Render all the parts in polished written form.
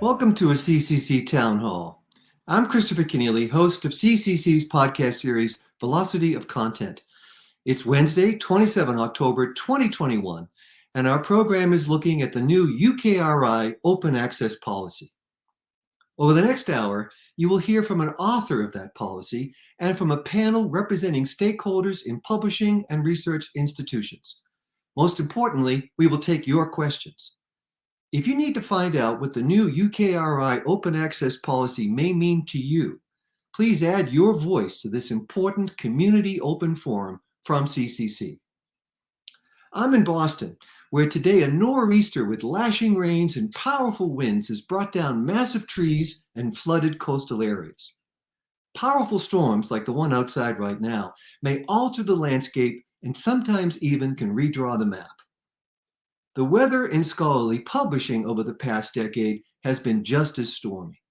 Welcome to a CCC Town Hall. I'm Christopher Keneally, host of CCC's podcast series, Velocity of Content. It's Wednesday, 27 October 2021, and our program is looking at the new UKRI open access policy. Over the next hour, you will hear from an author of that policy and from a panel representing stakeholders in publishing and research institutions. Most importantly, we will take your questions. If you need to find out what the new UKRI open access policy may mean to you, please add your voice to this important community open forum from CCC. I'm in Boston, where today a nor'easter with lashing rains and powerful winds has brought down massive trees and flooded coastal areas. Powerful storms like the one outside right now may alter the landscape and sometimes even can redraw the map. The weather in scholarly publishing over the past decade has been just as stormy.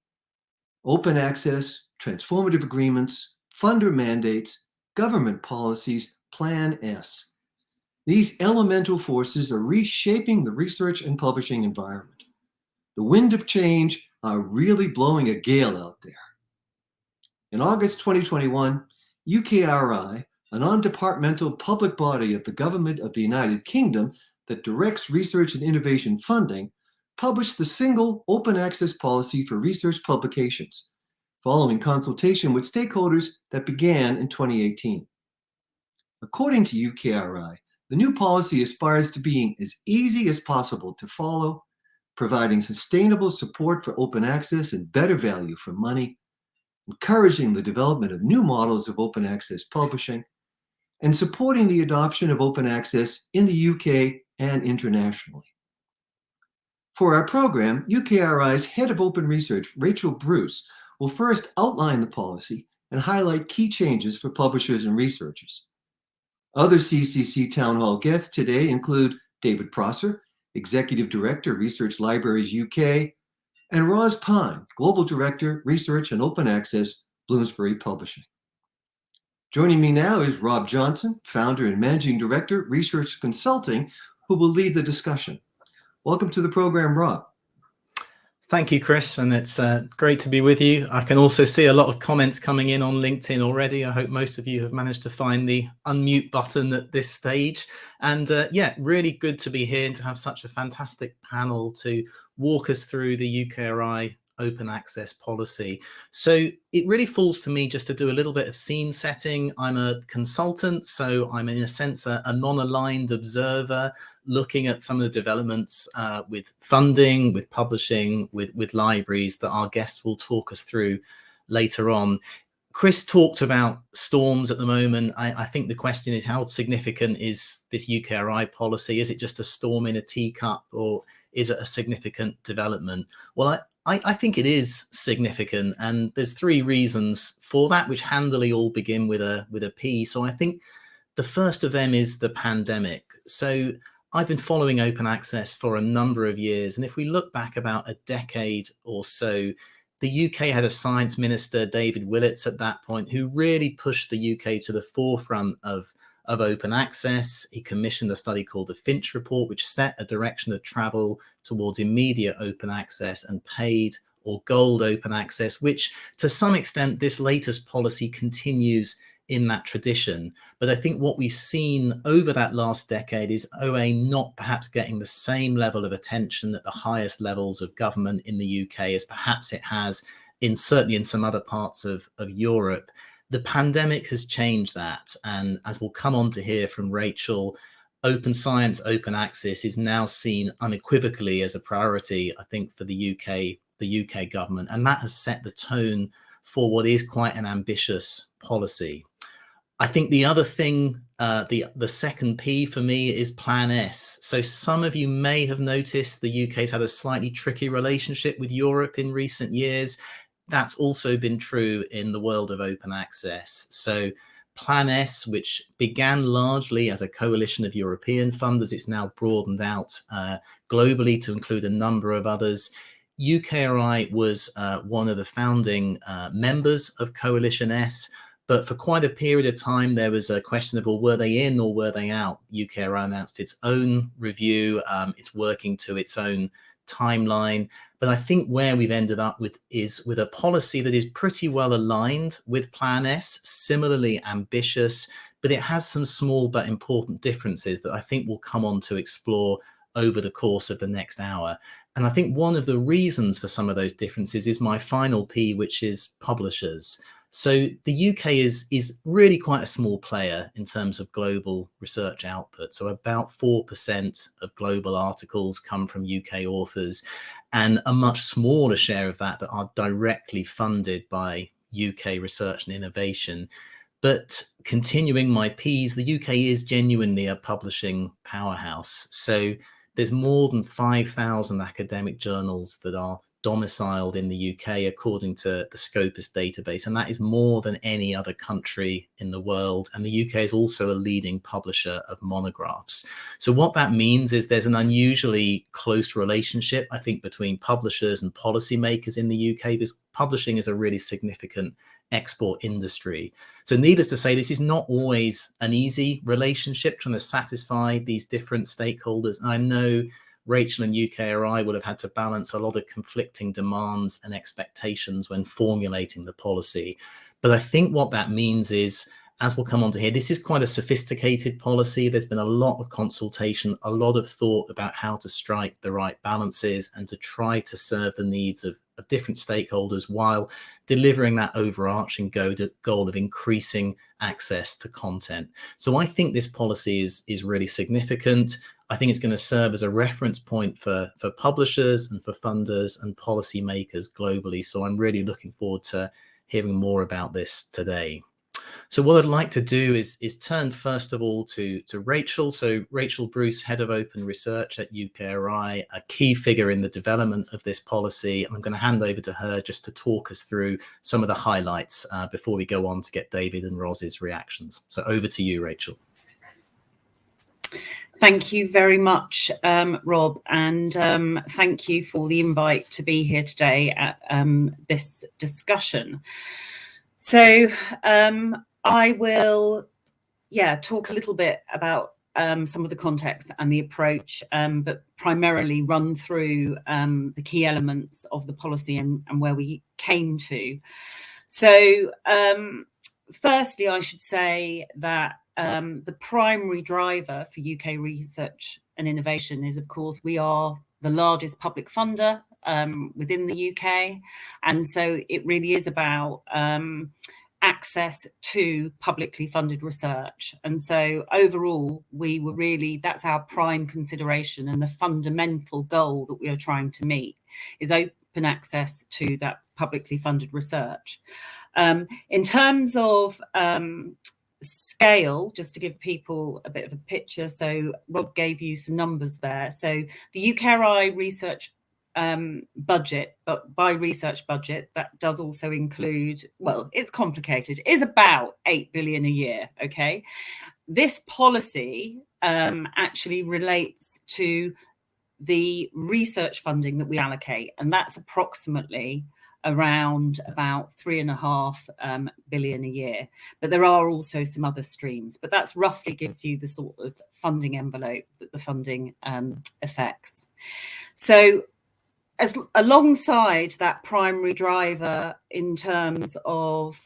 Open access, transformative agreements, funder mandates, government policies, Plan S. These elemental forces are reshaping the research and publishing environment. The wind of change are really blowing a gale out there. In August 2021, UKRI, a non-departmental public body of the Government of the United Kingdom, that directs research and innovation funding, published the single open access policy for research publications, following consultation with stakeholders that began in 2018. According to UKRI, the new policy aspires to being as easy as possible to follow, providing sustainable support for open access and better value for money, encouraging the development of new models of open access publishing, and supporting the adoption of open access in the UK and internationally. For our program, UKRI's Head of Open Research, Rachel Bruce, will first outline the policy and highlight key changes for publishers and researchers. Other CCC Town Hall guests today include David Prosser, Executive Director, Research Libraries UK, and Roz Pyne, Global Director, Research and Open Access, Bloomsbury Publishing. Joining me now is Rob Johnson, Founder and Managing Director, Research Consulting, who will lead the discussion. Welcome to the program, Rob. Thank you, Chris, and it's great to be with you. I can also see a lot of comments coming in on LinkedIn already. I hope most of you have managed to find the unmute button at this stage. And yeah, really good to be here and to have such a fantastic panel to walk us through the UKRI open access policy. So it really falls to me just to do a little bit of scene setting. I'm a consultant, so I'm in a sense a non-aligned observer looking at some of the developments with funding, with publishing, with libraries that our guests will talk us through later on. Chris talked about storms at the moment. I think the question is, how significant is this UKRI policy? Is it just a storm in a teacup, or is it a significant development? Well, I think it is significant, and there's three reasons for that, which handily all begin with a P. So I think the first of them is the pandemic. So I've been following open access for a number of years, and if we look back about a decade or so, the UK had a science minister, David Willits, at that point, who really pushed the UK to the forefront of open access. He commissioned a study called the Finch Report, which set a direction of travel towards immediate open access and paid or gold open access, which to some extent this latest policy continues in that tradition. But I think what we've seen over that last decade is OA not perhaps getting the same level of attention at the highest levels of government in the UK as perhaps it has certainly in some other parts of Europe. The pandemic has changed that, and as we'll come on to hear from Rachel, open science, open access is now seen unequivocally as a priority, I think, for the UK government, and that has set the tone for what is quite an ambitious policy. I think the other thing, the second P for me is Plan S. So some of you may have noticed the UK's had a slightly tricky relationship with Europe in recent years. That's also been true in the world of open access. So Plan S, which began largely as a coalition of European funders, it's now broadened out globally to include a number of others. UKRI was one of the founding members of Coalition S, but for quite a period of time, there was a question of, well, were they in or were they out? UKRI announced its own review. It's working to its own timeline. But I think where we've ended up with is with a policy that is pretty well aligned with Plan S, similarly ambitious, but it has some small but important differences that I think we'll come on to explore over the course of the next hour. And I think one of the reasons for some of those differences is my final P, which is publishers. So the UK is really quite a small player in terms of global research output. So about 4% of global articles come from UK authors, and a much smaller share of that are directly funded by UK research and innovation. But continuing my Ps, the UK is genuinely a publishing powerhouse. So there's more than 5,000 academic journals that are domiciled in the UK according to the Scopus database, and that is more than any other country in the world. And the UK is also a leading publisher of monographs. So what that means is there's an unusually close relationship, I think, between publishers and policymakers in the UK, because publishing is a really significant export industry. So needless to say, this is not always an easy relationship, trying to satisfy these different stakeholders. And I know Rachel and UKRI would have had to balance a lot of conflicting demands and expectations when formulating the policy. But I think what that means is, as we'll come on to here, this is quite a sophisticated policy. There's been a lot of consultation, a lot of thought about how to strike the right balances and to try to serve the needs of different stakeholders while delivering that overarching goal of increasing access to content. So I think this policy is really significant. I think it's going to serve as a reference point for publishers and for funders and policymakers globally. So I'm really looking forward to hearing more about this today. So what I'd like to do is turn first of all to Rachel. So Rachel Bruce, Head of Open Research at UKRI, a key figure in the development of this policy. And I'm going to hand over to her just to talk us through some of the highlights before we go on to get David and Roz's reactions. So over to you, Rachel. Thank you very much, Rob, and thank you for the invite to be here today at this discussion. So I will, talk a little bit about some of the context and the approach, but primarily run through the key elements of the policy and where we came to. So firstly, I should say that the primary driver for UK research and innovation is, of course, we are the largest public funder within the UK. And so it really is about access to publicly funded research. And so overall, that's our prime consideration, and the fundamental goal that we are trying to meet is open access to that publicly funded research. In terms of scale, just to give people a bit of a picture, so Rob gave you some numbers there. So the UKRI research budget, but by research budget, that does also include, well, it's complicated, is about 8 billion a year, okay? This policy actually relates to the research funding that we allocate, and that's approximately around about 3.5 billion a year. But there are also some other streams, but that's roughly gives you the sort of funding envelope that the funding affects. So as alongside that primary driver in terms of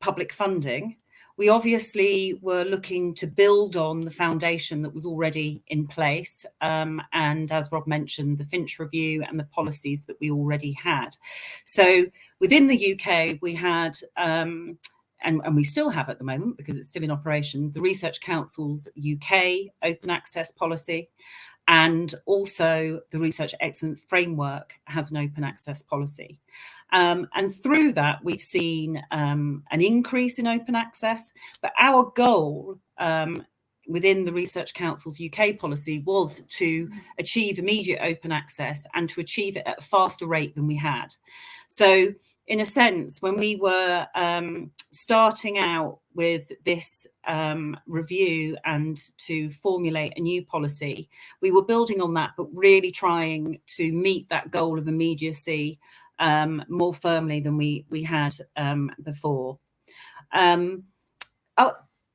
public funding, we obviously were looking to build on the foundation that was already in place. And as Rob mentioned, the Finch Review and the policies that we already had. So within the UK, we had, and we still have at the moment because it's still in operation, the Research Council's UK open access policy. And also the Research Excellence Framework has an open access policy. And through that, we've seen an increase in open access. But our goal within the Research Council's UK policy was to achieve immediate open access and to achieve it at a faster rate than we had. So in a sense, when we were starting out with this review and to formulate a new policy, we were building on that, but really trying to meet that goal of immediacy more firmly than we had before. I'm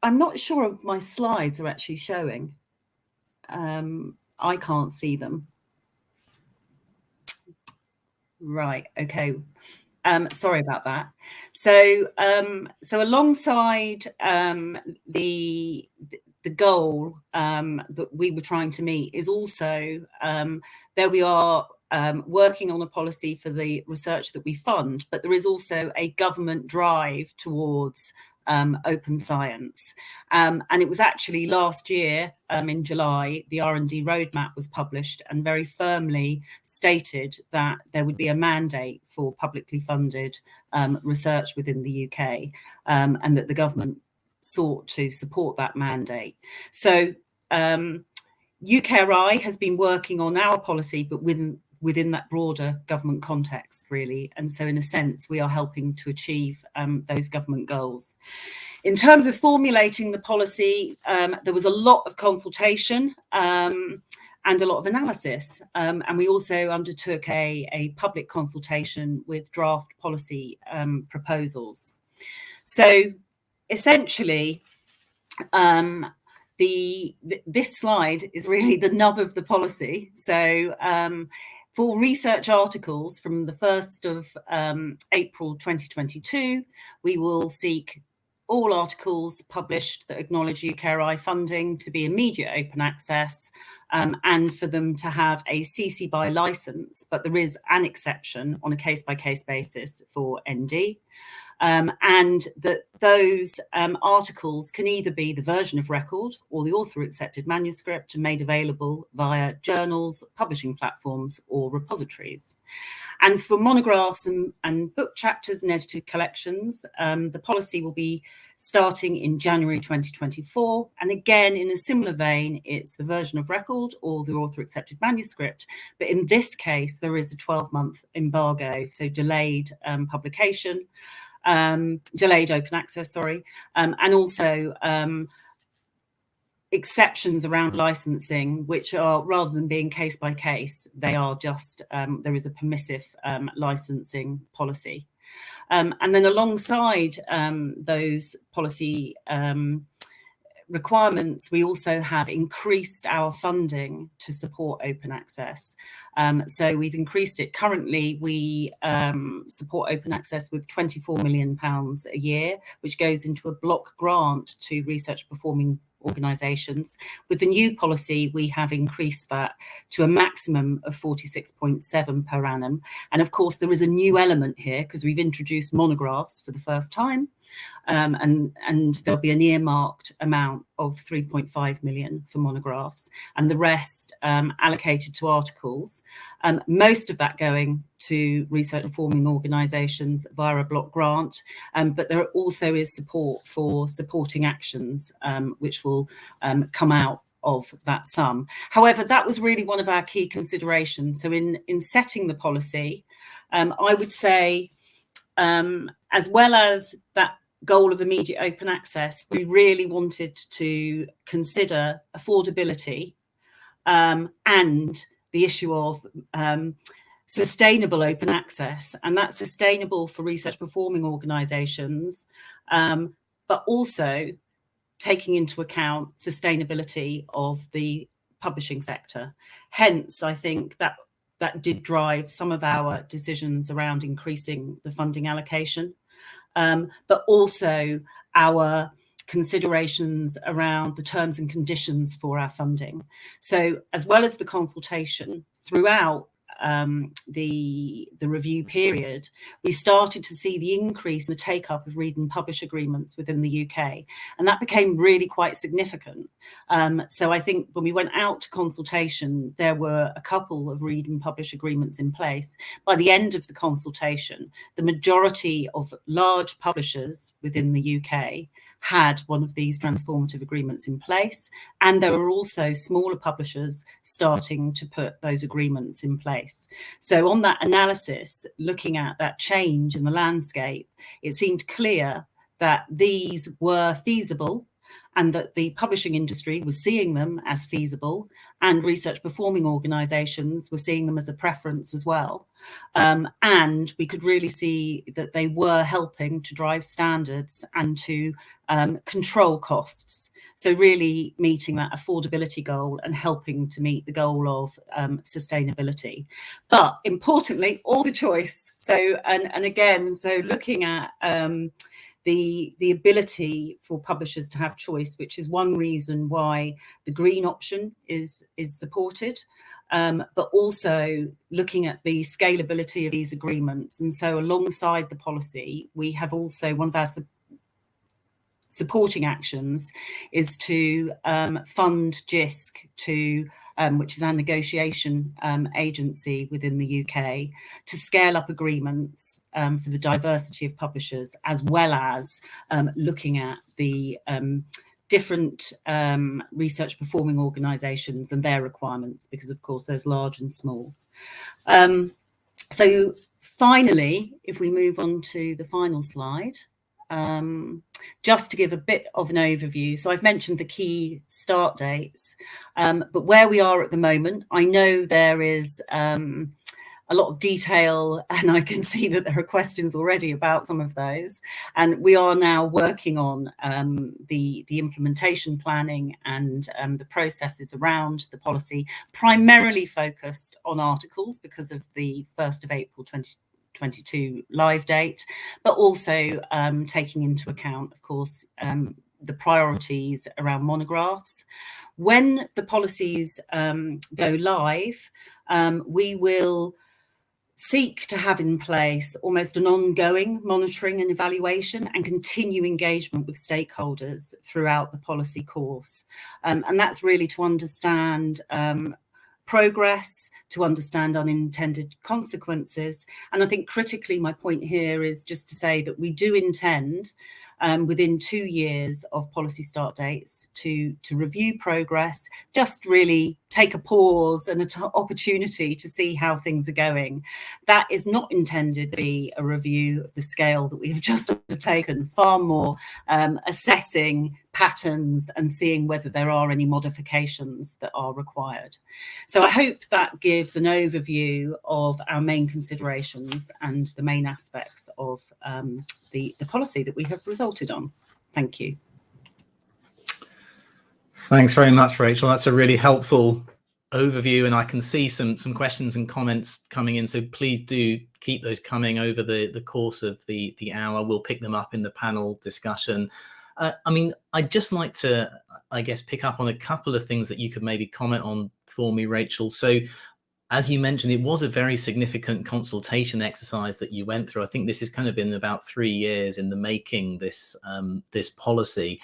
not sure if my slides are actually showing. I can't see them. Right. Okay. Sorry about that. So alongside the goal that we were trying to meet is also there we are working on a policy for the research that we fund, but there is also a government drive towards open science. And it was actually last year in July, the R&D roadmap was published and very firmly stated that there would be a mandate for publicly funded research within the UK, and that the government sought to support that mandate. So UKRI has been working on our policy, but within that broader government context, really. And so in a sense, we are helping to achieve those government goals. In terms of formulating the policy, there was a lot of consultation and a lot of analysis. And we also undertook a public consultation with draft policy proposals. So essentially, this slide is really the nub of the policy. So for research articles from the 1st of April 2022, we will seek all articles published that acknowledge UKRI funding to be immediate open access, and for them to have a CC BY license, but there is an exception on a case-by-case basis for ND. And that those articles can either be the version of record or the author-accepted manuscript and made available via journals, publishing platforms, or repositories. And for monographs and book chapters and edited collections, the policy will be starting in January 2024. And again, in a similar vein, it's the version of record or the author-accepted manuscript. But in this case, there is a 12-month embargo, so delayed publication. Delayed open access, and also exceptions around licensing, which are, rather than being case by case, they are just, there is a permissive licensing policy. And then alongside those policy requirements, we also have increased our funding to support open access. So we've increased it. Currently, we support open access with £24 million a year, which goes into a block grant to research performing organisations. With the new policy, we have increased that to a maximum of 46.7 per annum. And of course, there is a new element here because we've introduced monographs for the first time. And there'll be an earmarked amount of 3.5 million for monographs, and the rest allocated to articles. Most of that going to research performing organisations via a block grant, but there also is support for supporting actions, which will come out of that sum. However, that was really one of our key considerations. So in setting the policy, I would say, as well as that goal of immediate open access, we really wanted to consider affordability and the issue of sustainable open access, and that's sustainable for research performing organisations, but also taking into account sustainability of the publishing sector. Hence, I think that did drive some of our decisions around increasing the funding allocation. But also our considerations around the terms and conditions for our funding. So as well as the consultation throughout the review period, we started to see the increase in the take-up of read and publish agreements within the UK. And that became really quite significant. So I think when we went out to consultation, there were a couple of read and publish agreements in place. By the end of the consultation, the majority of large publishers within the UK had one of these transformative agreements in place. And there were also smaller publishers starting to put those agreements in place. So on that analysis, looking at that change in the landscape, it seemed clear that these were feasible and that the publishing industry was seeing them as feasible, and research performing organisations were seeing them as a preference as well. And we could really see that they were helping to drive standards and to control costs. So really meeting that affordability goal and helping to meet the goal of sustainability. But importantly, all the choice. So, and again, so looking at the ability for publishers to have choice, which is one reason why the green option is supported, but also looking at the scalability of these agreements. And so alongside the policy, we have also, one of our supporting actions is to fund JISC, which is our negotiation agency within the UK, to scale up agreements for the diversity of publishers, as well as looking at the different research performing organisations and their requirements, because of course there's large and small. So finally, if we move on to the final slide, just to give a bit of an overview. So I've mentioned the key start dates, but where we are at the moment, I know there is a lot of detail, and I can see that there are questions already about some of those. And we are now working on the implementation planning and the processes around the policy, primarily focused on articles because of the 1st of April 2022 live date, but also taking into account, of course, the priorities around monographs. When the policies go live, we will seek to have in place almost an ongoing monitoring and evaluation and continue engagement with stakeholders throughout the policy course. And that's really to understand progress, to understand unintended consequences. And I think critically, my point here is just to say that we do intend within 2 years of policy start dates to review progress, just really take a pause and an opportunity to see how things are going. That is not intended to be a review of the scale that we have just undertaken, far more assessing patterns and seeing whether there are any modifications that are required. So I hope that gives an overview of our main considerations and the main aspects of the policy that we have resulted on. Thank you. Thanks very much, Rachel. That's a really helpful overview, and I can see some questions and comments coming in, so please do keep those coming over the course of the hour. We'll pick them up in the panel discussion. I mean, I'd just like to, I guess, pick up on a couple of things that you could maybe comment on for me, Rachel. So as you mentioned, it was a very significant consultation exercise that you went through. I think this has kind of been about 3 years in the making, this policy.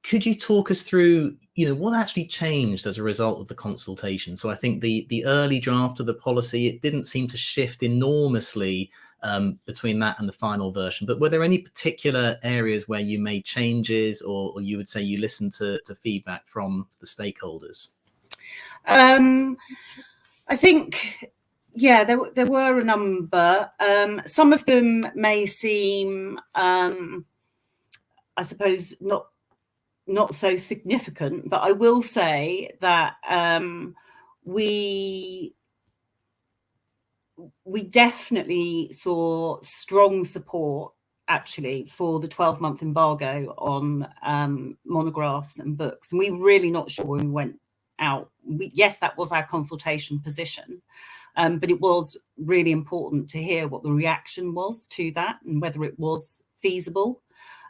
Could you talk us through, what actually changed as a result of the consultation? So I think the early draft of the policy, it didn't seem to shift enormously between that and the final version. But were there any particular areas where you made changes, or you would say you listened to feedback from the stakeholders? I think, yeah, there were a number. Some of them may seem, I suppose, not so significant, but I will say that we definitely saw strong support actually for the 12-month embargo on monographs and books, and we're really not sure when we went out. Yes, that was our consultation position, but it was really important to hear what the reaction was to that and whether it was feasible.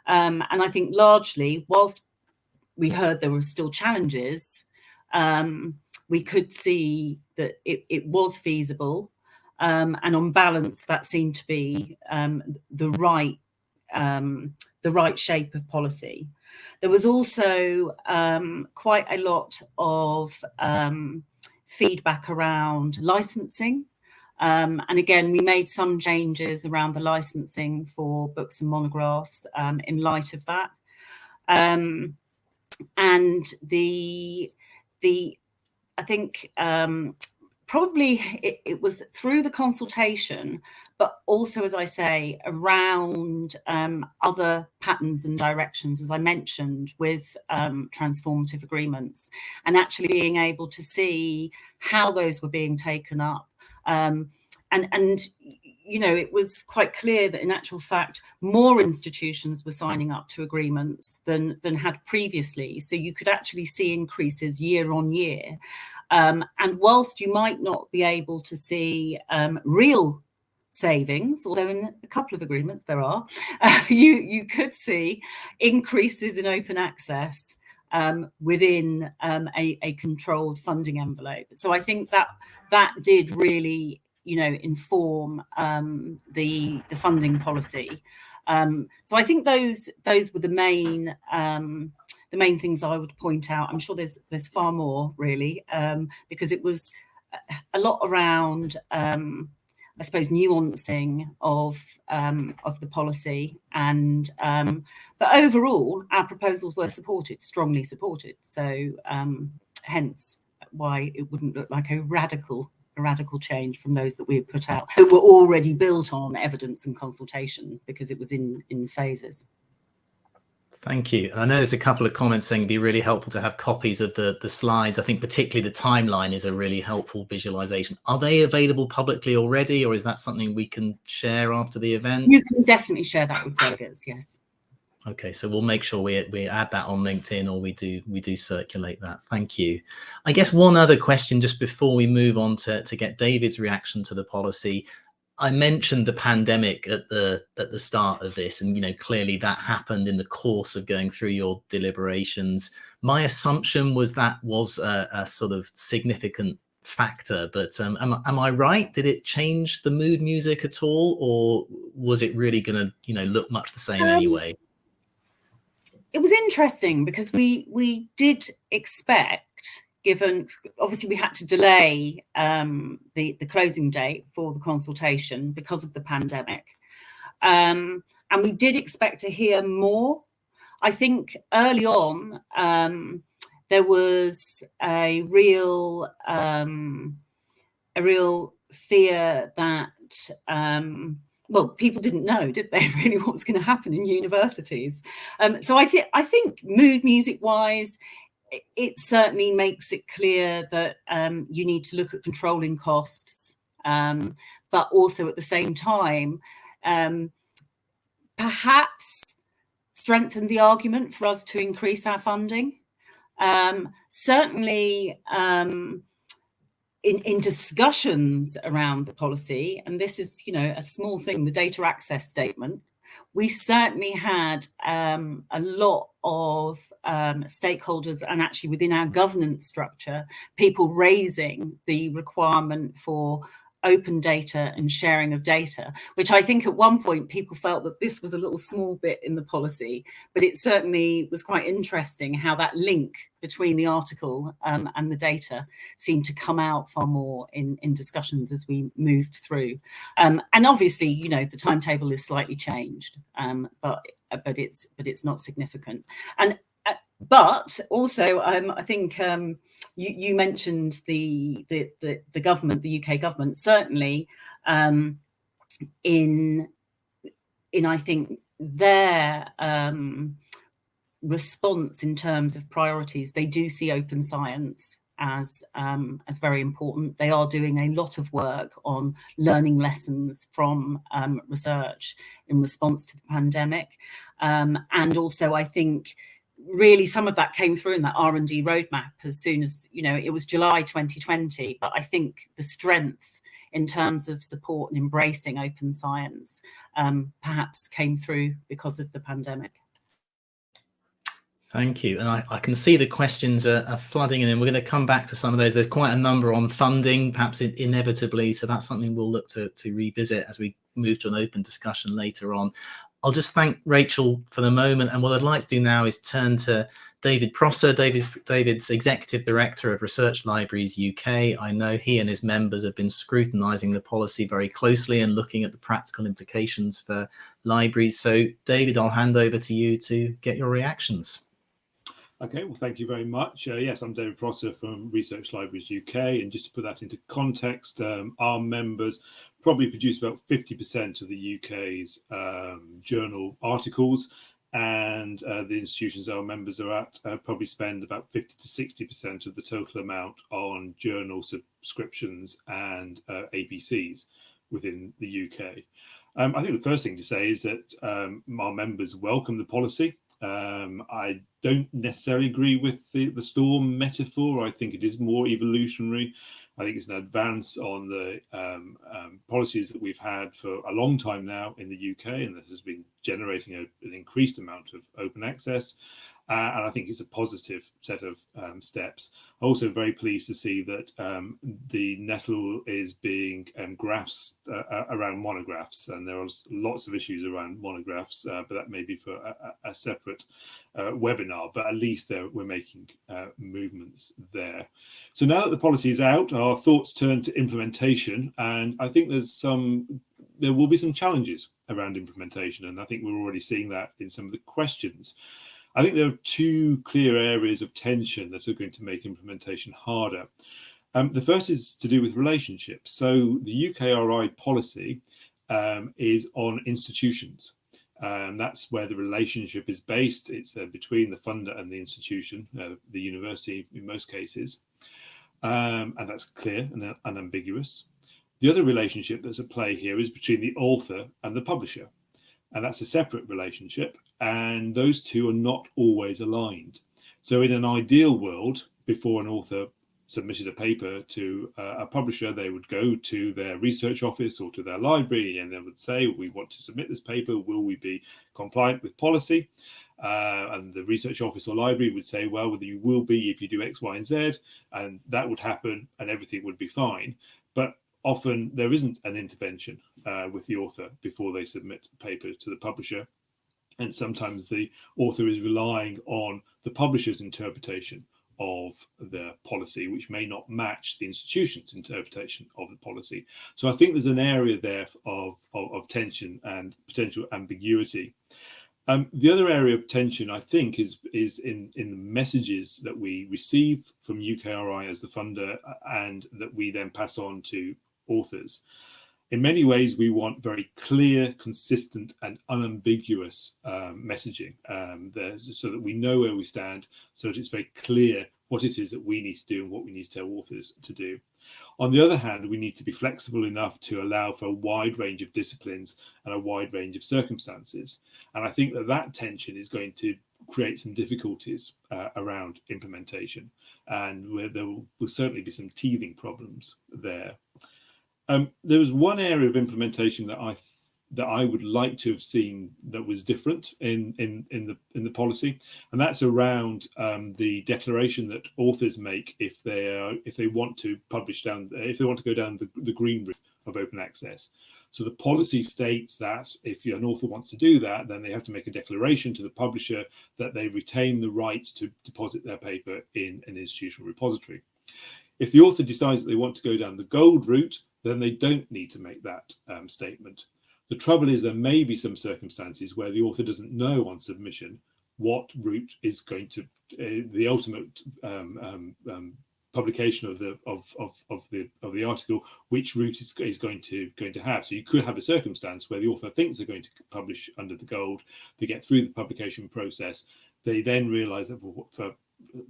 And I think largely, whilst we heard there were still challenges, we could see that it was feasible, and on balance, that seemed to be the right shape of policy. There was also quite a lot of feedback around licensing. And again, we made some changes around the licensing for books and monographs in light of that. And I think probably it was through the consultation, but also, as I say, around other patterns and directions, as I mentioned, with transformative agreements, and actually being able to see how those were being taken up. And you know, it was quite clear that in actual fact, more institutions were signing up to agreements than had previously. So you could actually see increases year on year. And whilst you might not be able to see real savings, although in a couple of agreements there are, you could see increases in open access within a controlled funding envelope. So I think that did really, you know, inform the funding policy. So I think those were the main things I would point out. I'm sure there's far more really, because it was a lot around I suppose nuancing of the policy, and but overall our proposals were supported, strongly supported. So hence why it wouldn't look like a radical change from those that we had put out, that were already built on evidence and consultation, because it was in phases. Thank you. I know there's a couple of comments saying it'd be really helpful to have copies of the slides. I think particularly the timeline is a really helpful visualization. Are they available publicly already, or is that something we can share after the event? You can definitely share that with delegates, yes. Okay, so we'll make sure we add that on LinkedIn, or we do circulate that. Thank you. I guess one other question just before we move on to get David's reaction to the policy. I mentioned the pandemic at the start of this, and you know, clearly that happened in the course of going through your deliberations. My assumption was that was a sort of significant factor, but am I right? Did it change the mood music at all, or was it really going to, you know, look much the same anyway? It was interesting because we did expect, given obviously we had to delay the closing date for the consultation because of the pandemic, and we did expect to hear more. I think early on there was a real fear that well, people didn't know, did they, really, what was going to happen in universities? So I think mood music wise, it certainly makes it clear that you need to look at controlling costs, but also at the same time, perhaps strengthen the argument for us to increase our funding. Certainly, in discussions around the policy, and this is, you know, a small thing, the data access statement, we certainly had a lot of stakeholders, and actually within our governance structure, people raising the requirement for open data and sharing of data, which I think at one point people felt that this was a little small bit in the policy, but it certainly was quite interesting how that link between the article and the data seemed to come out far more in discussions as we moved through. And obviously, you know, the timetable is slightly changed, but it's not significant. And but also, I think you mentioned the government, the UK government, certainly in I think their response in terms of priorities, they do see open science as very important. They are doing a lot of work on learning lessons from research in response to the pandemic, and also I think really some of that came through in that R&D roadmap as soon as, you know, it was July 2020, but I think the strength in terms of support and embracing open science perhaps came through because of the pandemic. Thank you. And I can see the questions are flooding in, and we're going to come back to some of those. There's quite a number on funding, perhaps inevitably, so that's something we'll look to revisit as we move to an open discussion later on. I'll just thank Rachel for the moment, and what I'd like to do now is turn to David Prosser. David's Executive Director of Research Libraries UK. I know he and his members have been scrutinising the policy very closely and looking at the practical implications for libraries. So David, I'll hand over to you to get your reactions. Okay, well, thank you very much. Yes, I'm David Prosser from Research Libraries UK, and just to put that into context, our members probably produce about 50% of the UK's journal articles, and the institutions our members are at probably spend about 50 to 60% of the total amount on journal subscriptions and APCs within the UK. I think the first thing to say is that our members welcome the policy. I don't necessarily agree with the storm metaphor. I think it is more evolutionary. I think it's an advance on the policies that we've had for a long time now in the UK, and that has been generating an increased amount of open access. And I think it's a positive set of steps. Also very pleased to see that the nettle is being grasped around monographs, and there are lots of issues around monographs, but that may be for a separate webinar, but at least we're making movements there. So now that the policy is out, our thoughts turn to implementation, and I think there will be some challenges around implementation, and I think we're already seeing that in some of the questions. I think there are two clear areas of tension that are going to make implementation harder. The first is to do with relationships. So the UKRI policy is on institutions. That's where the relationship is based. It's between the funder and the institution, the university in most cases. And that's clear and unambiguous. The other relationship that's at play here is between the author and the publisher. And that's a separate relationship, and those two are not always aligned. So in an ideal world, before an author submitted a paper to a publisher, they would go to their research office or to their library, and they would say, we want to submit this paper, will we be compliant with policy? And the research office or library would say, well, you will be if you do X, Y, and Z, and that would happen and everything would be fine. But often there isn't an intervention with the author before they submit the paper to the publisher. And sometimes the author is relying on the publisher's interpretation of the policy, which may not match the institution's interpretation of the policy. So I think there's an area there of tension and potential ambiguity. The other area of tension, I think, is in the messages that we receive from UKRI as the funder and that we then pass on to authors. In many ways, we want very clear, consistent, and unambiguous messaging so that we know where we stand, so that it's very clear what it is that we need to do and what we need to tell authors to do. On the other hand, we need to be flexible enough to allow for a wide range of disciplines and a wide range of circumstances. And I think that tension is going to create some difficulties around implementation, and there will certainly be some teething problems there. There was one area of implementation that I would like to have seen that was different in the policy, and that's around the declaration that authors make if they want to go down the green route of open access. So the policy states that if an author wants to do that, then they have to make a declaration to the publisher that they retain the right to deposit their paper in an institutional repository. If the author decides that they want to go down the gold route, then they don't need to make that statement. The trouble is there may be some circumstances where the author doesn't know on submission what route is going to the ultimate publication of the article, which route is going to have. So you could have a circumstance where the author thinks they're going to publish under the gold, they get through the publication process, they then realise that for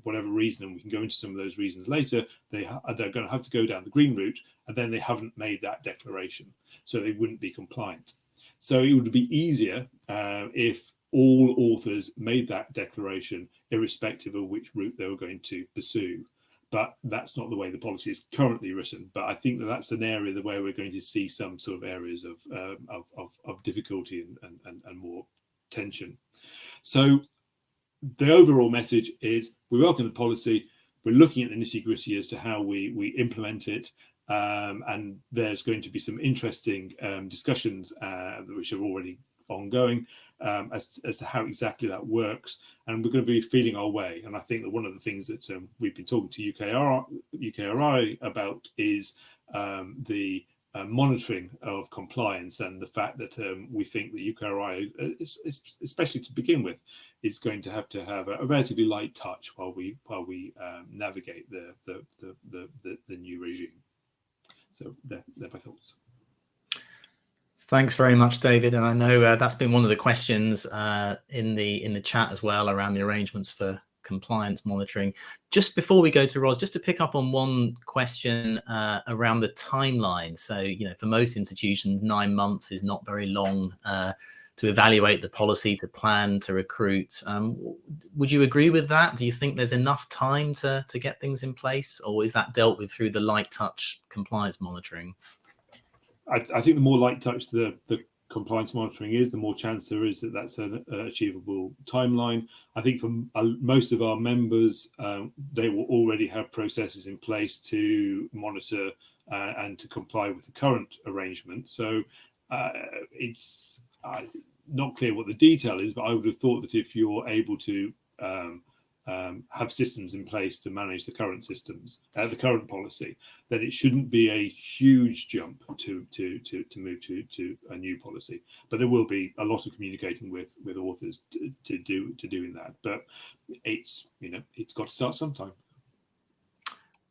whatever reason, and we can go into some of those reasons later, they're going to have to go down the green route, and then they haven't made that declaration, so they wouldn't be compliant. So it would be easier if all authors made that declaration irrespective of which route they were going to pursue. But that's not the way the policy is currently written. But I think that's an area where we're going to see some sort of areas of difficulty and more tension. So the overall message is we welcome the policy. We're looking at the nitty-gritty as to how we implement it. And there's going to be some interesting discussions which are already ongoing as to how exactly that works, and we're going to be feeling our way. And I think that one of the things that we've been talking to UKRI about is the monitoring of compliance, and the fact that we think that UKRI, especially to begin with, is going to have a relatively light touch while we navigate the new regime. So they're my thoughts. Thanks very much, David. And I know that's been one of the questions in the chat as well, around the arrangements for compliance monitoring. Just before we go to Ros, just to pick up on one question around the timeline. So, for most institutions, 9 months is not very long to evaluate the policy, to plan, to recruit. Would you agree with that? Do you think there's enough time to get things in place, or is that dealt with through the light touch compliance monitoring? I think the more light touch the compliance monitoring is, the more chance there is that that's an achievable timeline. I think for most of our members, they will already have processes in place to monitor and to comply with the current arrangement. So it's not clear what the detail is, but I would have thought that if you're able to have systems in place to manage the current systems, the current policy, then it shouldn't be a huge jump to move to a new policy. But there will be a lot of communicating with authors to doing that. But it's got to start sometime.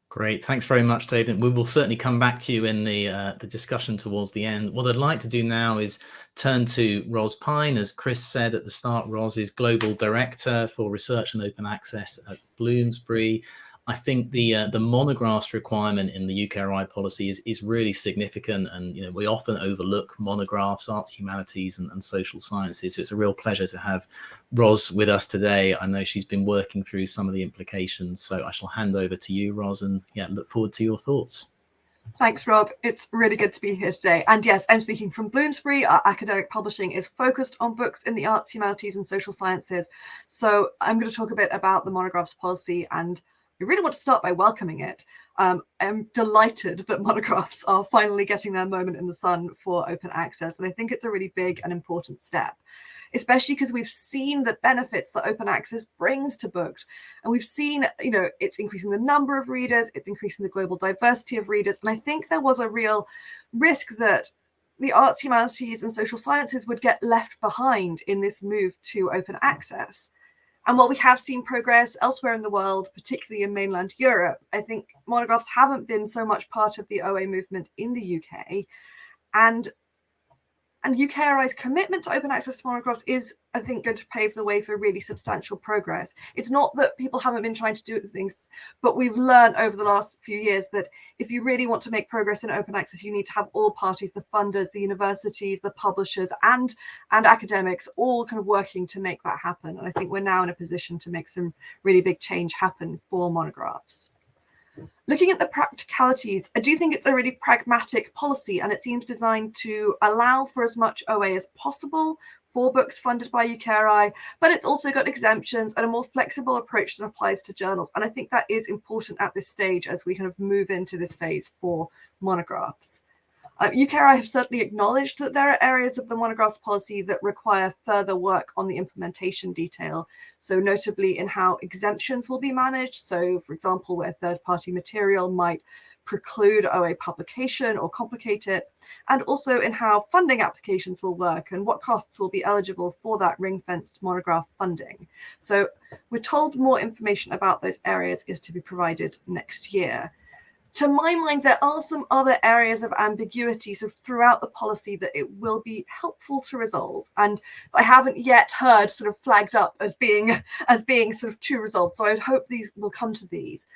Great, thanks very much, David. We will certainly come back to you in the discussion towards the end. What I'd like to do now is turn to Ros Pyne. As Chris said at the start, Ros is Global Director for Research and Open Access at Bloomsbury. I think the monographs requirement in the UKRI policy is really significant, and we often overlook monographs, arts, humanities, and social sciences. So it's a real pleasure to have Ros with us today. I know she's been working through some of the implications, so I shall hand over to you, Ros, and look forward to your thoughts. Thanks, Rob. It's really good to be here today. And yes, I'm speaking from Bloomsbury. Our academic publishing is focused on books in the arts, humanities, and social sciences. So I'm going to talk a bit about the monographs policy, and we really want to start by welcoming it. I'm delighted that monographs are finally getting their moment in the sun for open access. And I think it's a really big and important step, especially because we've seen the benefits that open access brings to books. And we've seen, it's increasing the number of readers, it's increasing the global diversity of readers. And I think there was a real risk that the arts, humanities, and social sciences would get left behind in this move to open access. And while we have seen progress elsewhere in the world, particularly in mainland Europe, I think monographs haven't been so much part of the OA movement in the UK. And UKRI's commitment to open access to monographs is, I think, going to pave the way for really substantial progress. It's not that people haven't been trying to do things, but we've learned over the last few years that if you really want to make progress in open access, you need to have all parties, the funders, the universities, the publishers, and academics all kind of working to make that happen. And I think we're now in a position to make some really big change happen for monographs. Looking at the practicalities, I do think it's a really pragmatic policy, and it seems designed to allow for as much OA as possible for books funded by UKRI, but it's also got exemptions and a more flexible approach that applies to journals. And I think that is important at this stage as we kind of move into this phase for monographs. UKRI have certainly acknowledged that there are areas of the monographs policy that require further work on the implementation detail. So notably in how exemptions will be managed. So for example, where third-party material might preclude OA publication or complicate it, and also in how funding applications will work and what costs will be eligible for that ring-fenced monograph funding. So we're told more information about those areas is to be provided next year. To my mind, there are some other areas of ambiguity sort of throughout the policy that it will be helpful to resolve, and I haven't yet heard sort of flagged up as being sort of to resolve. So I would hope these will come to these.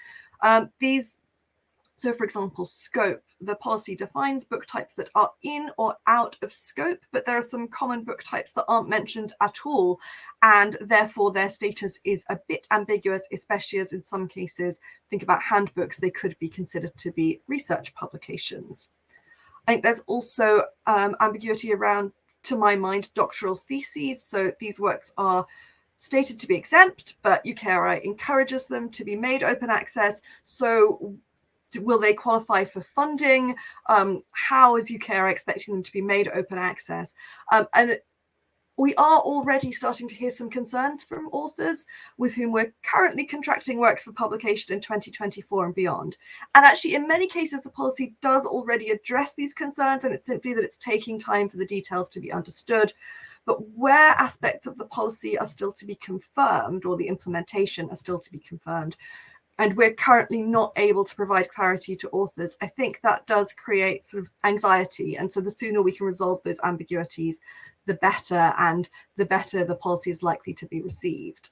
So, for example, scope. The policy defines book types that are in or out of scope, but there are some common book types that aren't mentioned at all, and therefore their status is a bit ambiguous, especially as in some cases, think about handbooks, they could be considered to be research publications. I think there's also ambiguity around, to my mind, doctoral theses. So these works are stated to be exempt, but UKRI encourages them to be made open access. So will they qualify for funding? How is UKRI expecting them to be made open access? And we are already starting to hear some concerns from authors with whom we're currently contracting works for publication in 2024 and beyond. And actually, in many cases, the policy does already address these concerns, and it's simply that it's taking time for the details to be understood. But where aspects of the policy are still to be confirmed, or the implementation are still to be confirmed, and we're currently not able to provide clarity to authors, I think that does create sort of anxiety. And so the sooner we can resolve those ambiguities, the better, and the better the policy is likely to be received.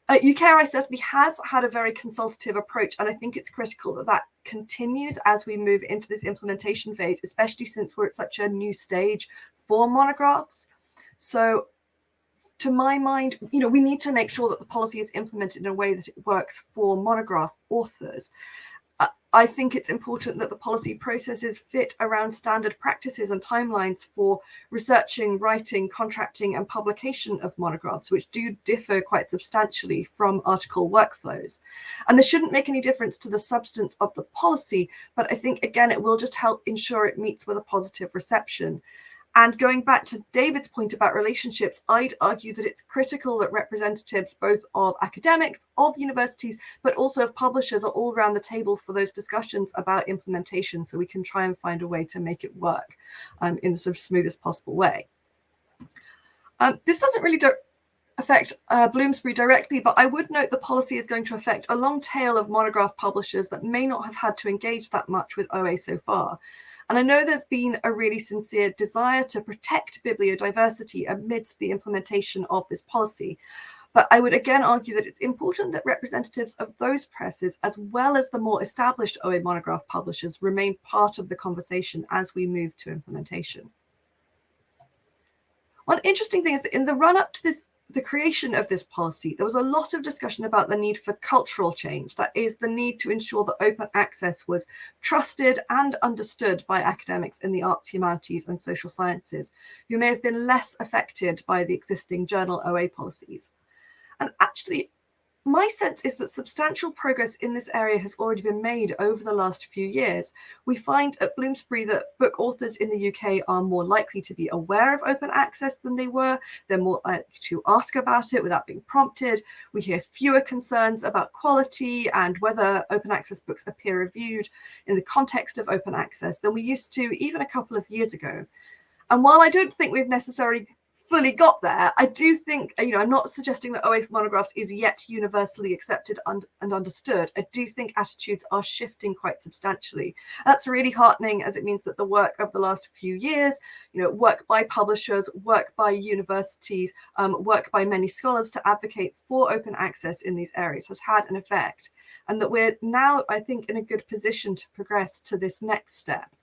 UKRI certainly has had a very consultative approach, and I think it's critical that that continues as we move into this implementation phase, especially since we're at such a new stage for monographs. So to my mind, we need to make sure that the policy is implemented in a way that it works for monograph authors. I think it's important that the policy processes fit around standard practices and timelines for researching, writing, contracting, and publication of monographs, which do differ quite substantially from article workflows. And this shouldn't make any difference to the substance of the policy, but I think, again, it will just help ensure it meets with a positive reception. And going back to David's point about relationships, I'd argue that it's critical that representatives both of academics, of universities, but also of publishers are all around the table for those discussions about implementation, so we can try and find a way to make it work in the sort of smoothest possible way. This doesn't really affect Bloomsbury directly, but I would note the policy is going to affect a long tail of monograph publishers that may not have had to engage that much with OA so far. And I know there's been a really sincere desire to protect bibliodiversity amidst the implementation of this policy. But I would again argue that it's important that representatives of those presses, as well as the more established OA monograph publishers, remain part of the conversation as we move to implementation. One interesting thing is that in the run-up to the creation of this policy, there was a lot of discussion about the need for cultural change. That is, the need to ensure that open access was trusted and understood by academics in the arts, humanities, and social sciences, who may have been less affected by the existing journal OA policies. And actually, my sense is that substantial progress in this area has already been made over the last few years. We find at Bloomsbury that book authors in the UK are more likely to be aware of open access than they were. They're more likely to ask about it without being prompted. We hear fewer concerns about quality and whether open access books are peer reviewed in the context of open access than we used to even a couple of years ago. And while I don't think we've necessarily fully got there, I do think, I'm not suggesting that OA for monographs is yet universally accepted and understood. I do think attitudes are shifting quite substantially. That's really heartening, as it means that the work of the last few years, work by publishers, work by universities, work by many scholars to advocate for open access in these areas has had an effect. And that we're now, I think, in a good position to progress to this next step.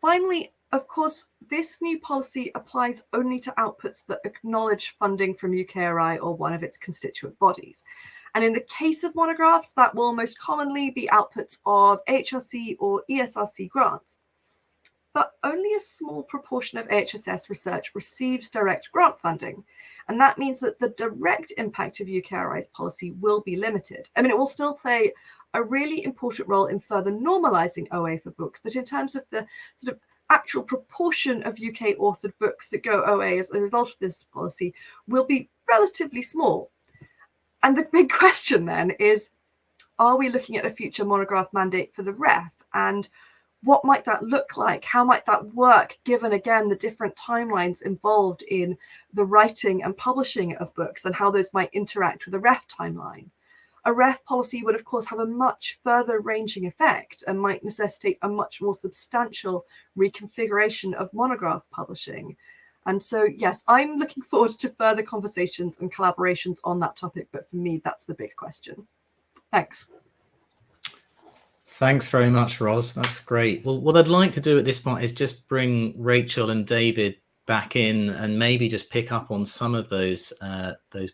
Finally, of course, this new policy applies only to outputs that acknowledge funding from UKRI or one of its constituent bodies. And in the case of monographs, that will most commonly be outputs of HRC or ESRC grants. But only a small proportion of AHSS research receives direct grant funding. And that means that the direct impact of UKRI's policy will be limited. I mean, it will still play a really important role in further normalizing OA for books, but in terms of the sort of actual proportion of UK authored books that go OA as a result of this policy will be relatively small. And the big question then is, are we looking at a future monograph mandate for the REF? And what might that look like? How might that work, given, again, the different timelines involved in the writing and publishing of books and how those might interact with the REF timeline? A REF policy would, of course, have a much further ranging effect and might necessitate a much more substantial reconfiguration of monograph publishing. And so, yes, I'm looking forward to further conversations and collaborations on that topic. But for me, that's the big question. Thanks. Thanks very much, Ros. That's great. Well, what I'd like to do at this point is just bring Rachel and David back in and maybe just pick up on some of those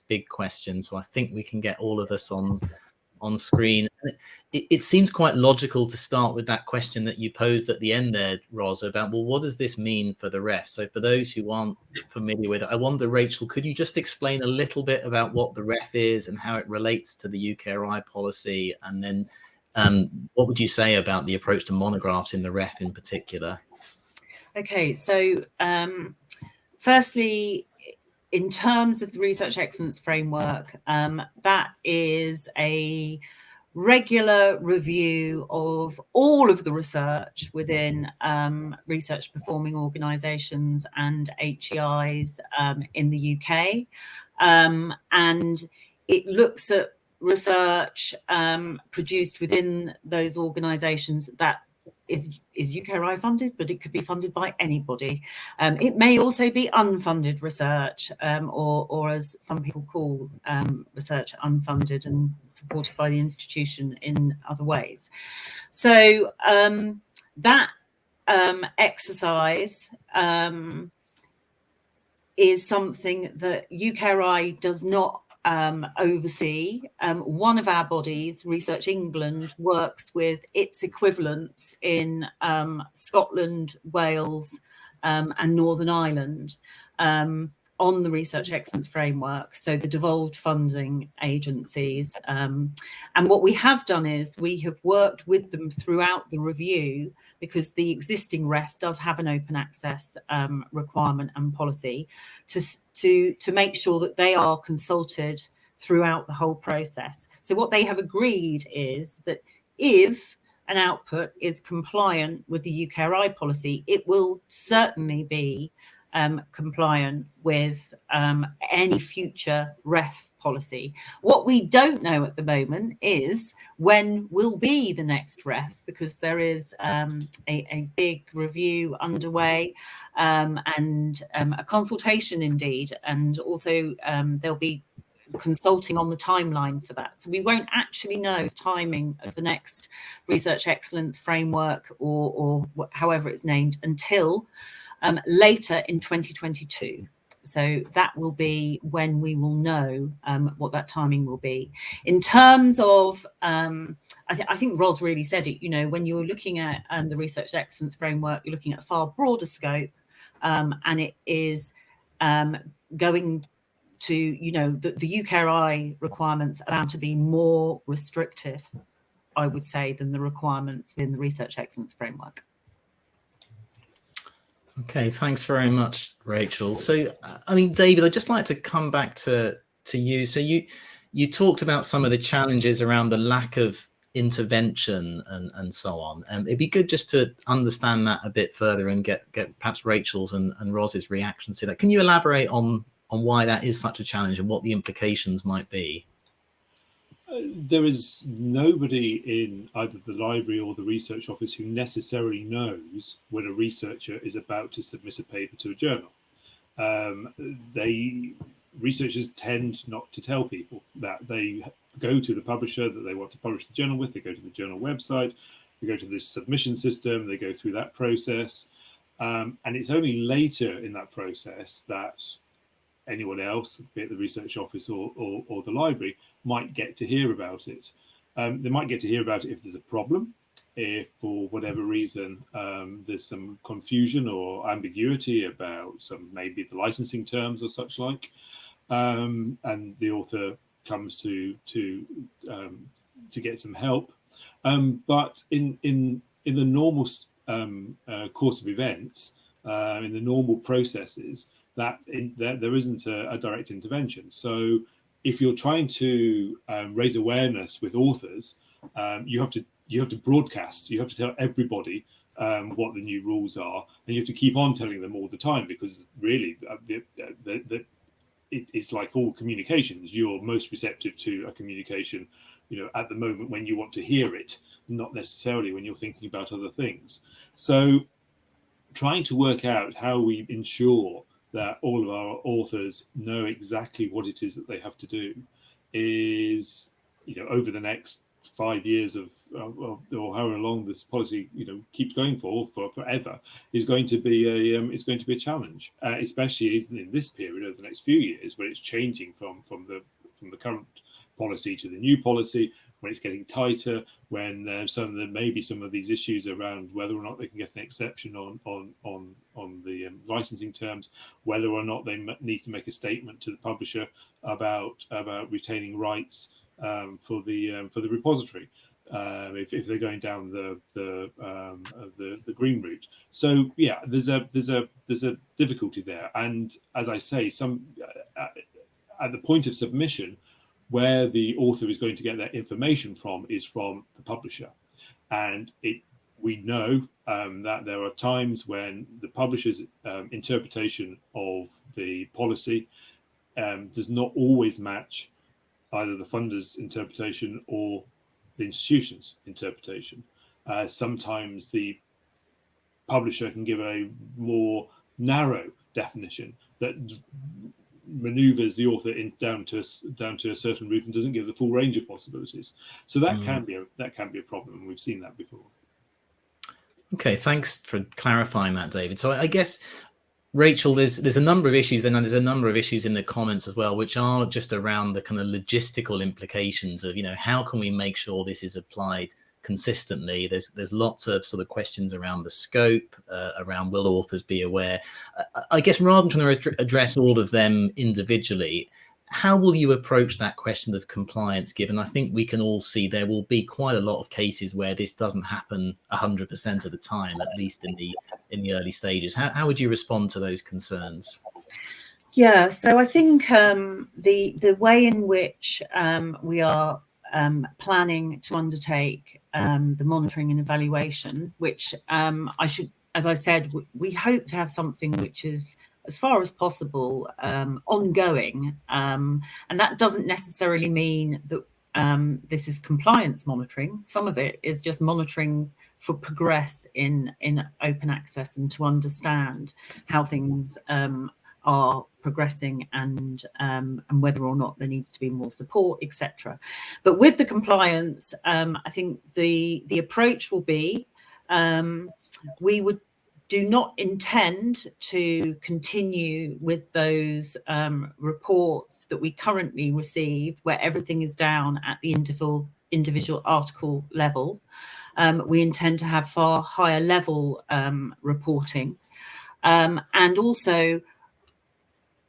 big questions. So I think we can get all of us on screen. It seems quite logical to start with that question that you posed at the end there, Ros, about, well, what does this mean for the REF? So for those who aren't familiar with it, I wonder, Rachel, could you just explain a little bit about what the REF is and how it relates to the UKRI policy? And then what would you say about the approach to monographs in the REF in particular? Okay, so Firstly, in terms of the Research Excellence Framework, that is a regular review of all of the research within research performing organisations and HEIs in the UK. And it looks at research produced within those organisations that is UKRI funded, but it could be funded by anybody. It may also be unfunded research, or as some people call research unfunded and supported by the institution in other ways. So that exercise is something that UKRI does not oversee. One of our bodies, Research England, works with its equivalents in Scotland, Wales, and Northern Ireland on the Research Excellence Framework, so the devolved funding agencies. And what we have done is we have worked with them throughout the review, because the existing REF does have an open access requirement and policy, to make sure that they are consulted throughout the whole process. So what they have agreed is that if an output is compliant with the UKRI policy, it will certainly be compliant with any future REF policy. What we don't know at the moment is when will be the next REF, because there is a big review underway and a consultation indeed, and also there'll be consulting on the timeline for that. So we won't actually know the timing of the next Research Excellence Framework or however it's named until later in 2022. So that will be when we will know what that timing will be. In terms of, I think Ros really said it, you know, when you're looking at the Research Excellence Framework, you're looking at a far broader scope, and it is going to, you know, the UKRI requirements are bound to be more restrictive, I would say, than the requirements within the Research Excellence Framework. Okay, thanks very much, Rachel. So, I mean, David, I'd just like to come back to you. So you talked about some of the challenges around the lack of intervention and so on. It'd be good just to understand that a bit further and get perhaps Rachel's and Ros's reactions to that. Can you elaborate on why that is such a challenge and what the implications might be? There is nobody in either the library or the research office who necessarily knows when a researcher is about to submit a paper to a journal. Researchers tend not to tell people that. They go to the publisher that they want to publish the journal with, they go to the journal website, they go to the submission system, they go through that process. And it's only later in that process that anyone else, be it the research office or the library, might get to hear about it. They might get to hear about it if there's a problem, if for whatever reason there's some confusion or ambiguity about maybe the licensing terms or such like, and the author comes to get some help. But in the normal course of events, in the normal processes, that there isn't a direct intervention. So if you're trying to raise awareness with authors, you have to broadcast. You have to tell everybody what the new rules are, and you have to keep on telling them all the time, because really it's like all communications. You're most receptive to a communication, you know, at the moment when you want to hear it, not necessarily when you're thinking about other things. So trying to work out how we ensure that all of our authors know exactly what it is that they have to do is, you know, over the next 5 years of or however long this policy, you know, keeps going for forever, is going to be a challenge, especially in this period over the next few years, where it's changing from the current policy to the new policy, when it's getting tighter, when maybe some of these issues around whether or not they can get an exception on the licensing terms, whether or not they need to make a statement to the publisher about retaining rights for the repository. if they're going down the green route. So yeah, there's a difficulty there, and as I say, some at the point of submission, where the author is going to get their information from is from the publisher, and we know that there are times when the publisher's interpretation of the policy does not always match either the funder's interpretation or the institution's interpretation. Sometimes the publisher can give a more narrow definition that maneuvers the author down to a certain route and doesn't give the full range of possibilities. So that can be a problem, and we've seen that before. Okay, thanks for clarifying that, David. So I guess, Rachel, there's a number of issues, and there's a number of issues in the comments as well, which are just around the kind of logistical implications of, how can we make sure this is applied consistently. There's lots of sort of questions around the scope, around will authors be aware. I guess rather than trying to address all of them individually, how will you approach that question of compliance, given I think we can all see there will be quite a lot of cases where this doesn't happen 100% of the time, at least in the early stages. How would you respond to those concerns? Yeah, so I think the way in which we are planning to undertake the monitoring and evaluation, which as I said, we hope to have something which is, as far as possible, ongoing, and that doesn't necessarily mean that this is compliance monitoring. Some of it is just monitoring for progress in open access and to understand how things are progressing and whether or not there needs to be more support, etc. But with the compliance, I think the approach will be we do not intend to continue with those reports that we currently receive, where everything is down at the individual article level. We intend to have far higher level reporting, and also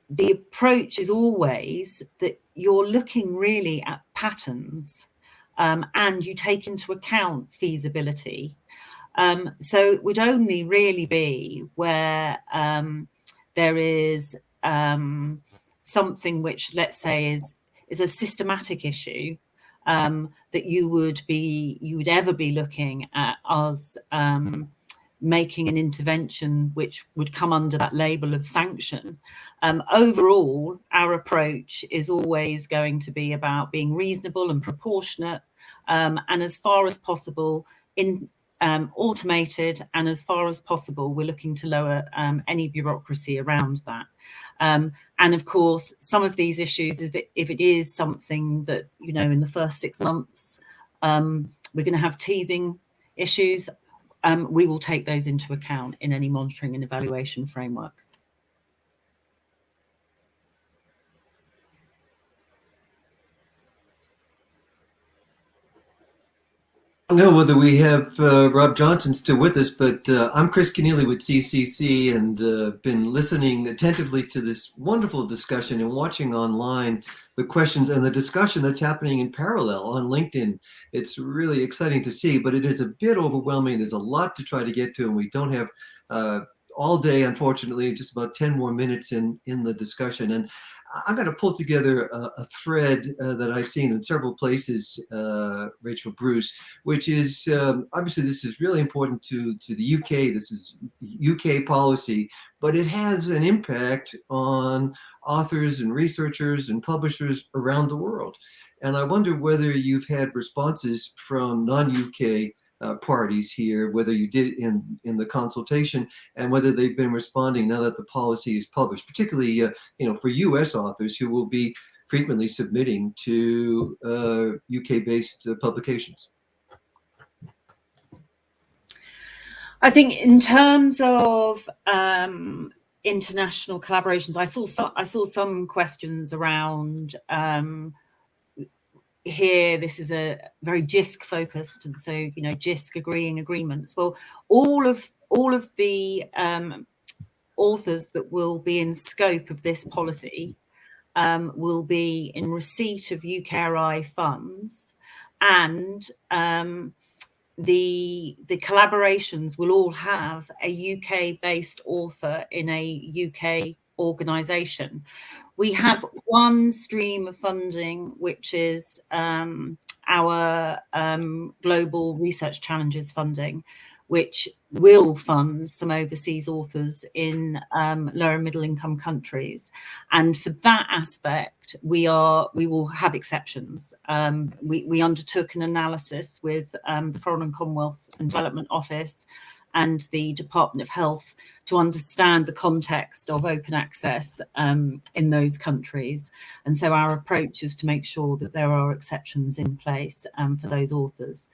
the approach is always that you're looking really at patterns, and you take into account feasibility. So it would only really be where there is something which, let's say, is a systematic issue, that you would ever be looking at us making an intervention which would come under that label of sanction. Overall, our approach is always going to be about being reasonable and proportionate, and as far as possible automated, and as far as possible we're looking to lower any bureaucracy around that. And of course, some of these issues, if it is something that, in the first 6 months we're going to have teething issues, we will take those into account in any monitoring and evaluation framework. I don't know whether we have Rob Johnson still with us, but I'm Chris Keneally with CCC, and been listening attentively to this wonderful discussion and watching online the questions and the discussion that's happening in parallel on LinkedIn. It's really exciting to see, but it is a bit overwhelming. There's a lot to try to get to, and we don't have all day, unfortunately, just about 10 more minutes in the discussion. And I'm going to pull together a thread that I've seen in several places, Rachel Bruce, which is obviously this is really important to the UK. This is UK policy, but it has an impact on authors and researchers and publishers around the world. And I wonder whether you've had responses from non-UK parties here, whether you did in the consultation, and whether they've been responding now that the policy is published, particularly for US authors who will be frequently submitting to UK-based publications. I think in terms of international collaborations, I saw some questions around here. This is a very JISC focused, and so JISC agreeing agreements. Well, all of the authors that will be in scope of this policy will be in receipt of UKRI funds, and the collaborations will all have a UK-based author in a UK organisation. We have one stream of funding, which is our Global Research Challenges funding, which will fund some overseas authors in lower and middle income countries. And for that aspect, we will have exceptions. We undertook an analysis with the Foreign and Commonwealth and Development Office and the Department of Health to understand the context of open access in those countries. And so our approach is to make sure that there are exceptions in place for those authors.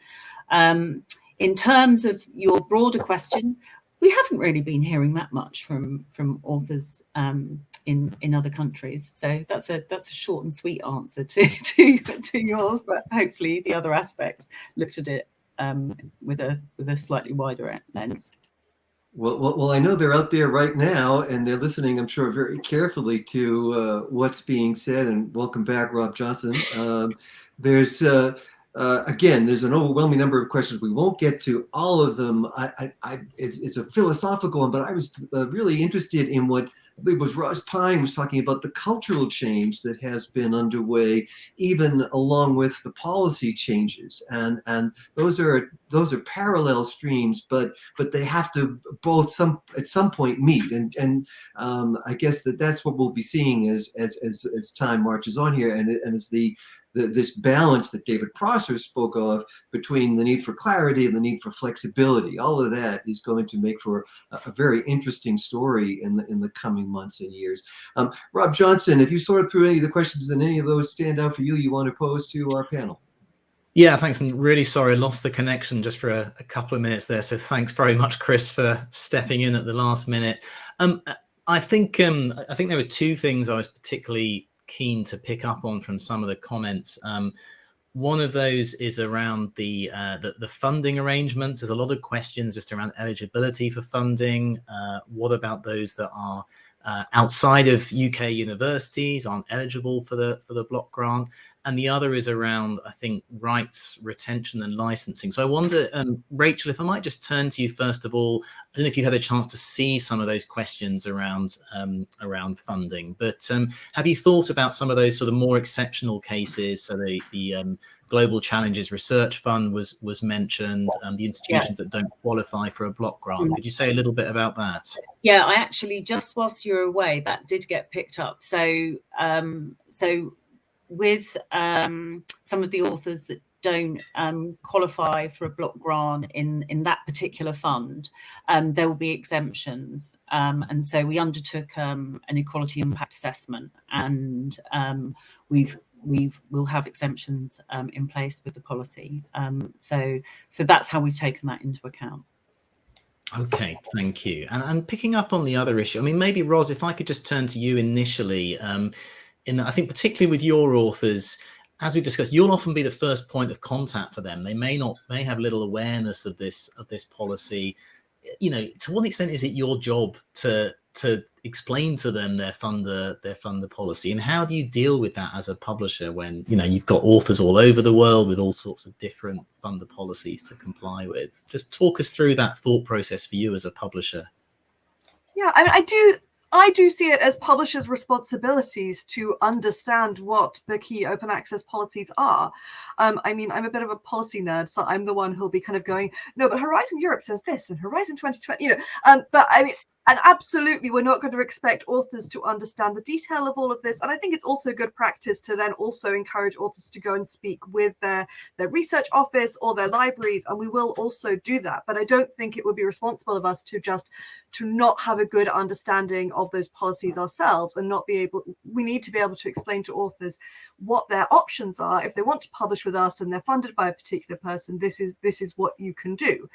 In terms of your broader question, we haven't really been hearing that much from authors in other countries. So that's a short and sweet answer to yours, but hopefully the other aspects looked at it with a slightly wider lens. Well, I know they're out there right now, and they're listening, I'm sure, very carefully to what's being said. And welcome back, Rob Johnson. There's an overwhelming number of questions. We won't get to all of them. It's a philosophical one, but I was really interested in what I believe was Ross Pyne was talking about, the cultural change that has been underway, even along with the policy changes, and those are parallel streams, but they have to both at some point meet, and I guess that's what we'll be seeing as time marches on here, and as this balance that David Prosser spoke of between the need for clarity and the need for flexibility. All of that is going to make for a very interesting story in the coming months and years. Rob Johnson, if you sorted through any of the questions and any of those stand out for you want to pose to our panel. Yeah, thanks. And really sorry, I lost the connection just for a couple of minutes there. So thanks very much, Chris, for stepping in at the last minute. I think there were two things I was particularly keen to pick up on from some of the comments. One of those is around the funding arrangements. There's a lot of questions just around eligibility for funding. What about those that are outside of UK universities, aren't eligible for the block grant? And the other is around, I think, rights, retention and licensing. So I wonder, Rachel, if I might just turn to you first of all. I don't know if you had a chance to see some of those questions around funding, but have you thought about some of those sort of more exceptional cases? So the Global Challenges Research Fund was mentioned, the institutions that don't qualify for a block grant. Could you say a little bit about that? Yeah, I actually, just whilst you were away, that did get picked up. So with some of the authors that don't qualify for a block grant in that particular fund, there will be exemptions. And so we undertook an equality impact assessment, and we'll have exemptions in place with the policy. So that's how we've taken that into account. Okay, thank you. And picking up on the other issue, I mean, maybe Ros, if I could just turn to you initially. I think particularly with your authors, as we discussed, you'll often be the first point of contact for them. They may have little awareness of this policy. You know, to what extent is it your job to explain to them their funder policy, and how do you deal with that as a publisher when you've got authors all over the world with all sorts of different funder policies to comply with? Just talk us through that thought process for you as a publisher. Yeah, I mean, I do see it as publishers' responsibilities to understand what the key open access policies are. I mean, I'm a bit of a policy nerd, so I'm the one who'll be kind of going, no, but Horizon Europe says this and Horizon 2020, but I mean, and absolutely, we're not going to expect authors to understand the detail of all of this. And I think it's also good practice to then also encourage authors to go and speak with their research office or their libraries. And we will also do that. But I don't think it would be responsible of us to not have a good understanding of those policies ourselves and we need to be able to explain to authors what their options are. If they want to publish with us and they're funded by a particular person, this is what you can do.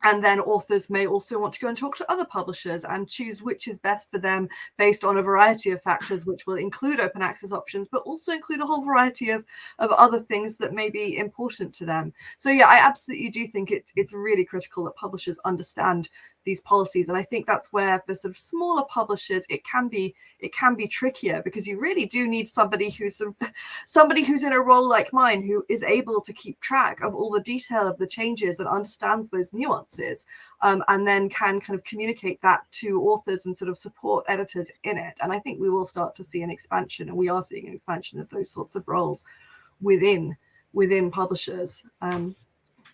And then authors may also want to go and talk to other publishers and choose which is best for them based on a variety of factors, which will include open access options, but also include a whole variety of other things that may be important to them. So yeah, I absolutely do think it's really critical that publishers understand these policies. And I think that's where for sort of smaller publishers it can be trickier, because you really do need somebody who's in a role like mine, who is able to keep track of all the detail of the changes and understands those nuances, and then can kind of communicate that to authors and sort of support editors in it. And I think we will start to see an expansion, and we are seeing an expansion of those sorts of roles within publishers.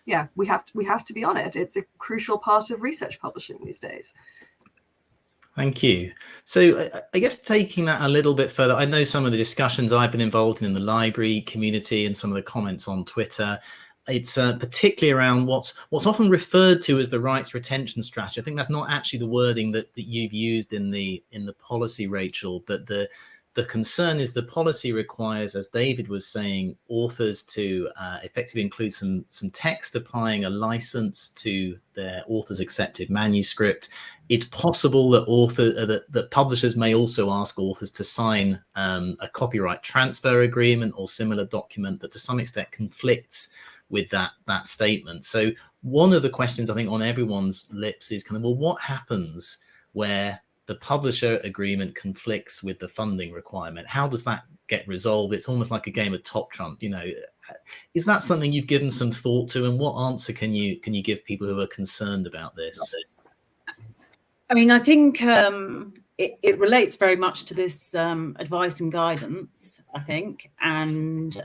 Yeah, we have to be on it. It's a crucial part of research publishing these days. Thank you. So I guess taking that a little bit further, I know some of the discussions I've been involved in the library community and some of the comments on Twitter, it's particularly around what's often referred to as the rights retention strategy. I think that's not actually the wording that you've used in the policy, Rachel, that the concern is the policy requires, as David was saying, authors to effectively include some text applying a license to their author's accepted manuscript. It's possible that that publishers may also ask authors to sign a copyright transfer agreement or similar document that to some extent conflicts with that statement. So one of the questions I think on everyone's lips is kind of, well, what happens where the publisher agreement conflicts with the funding requirement? How does that get resolved? It's almost like a game of top trump, you know. Is that something you've given some thought to, and what answer can you give people who are concerned about this? I mean, I think it relates very much to this advice and guidance, I think, and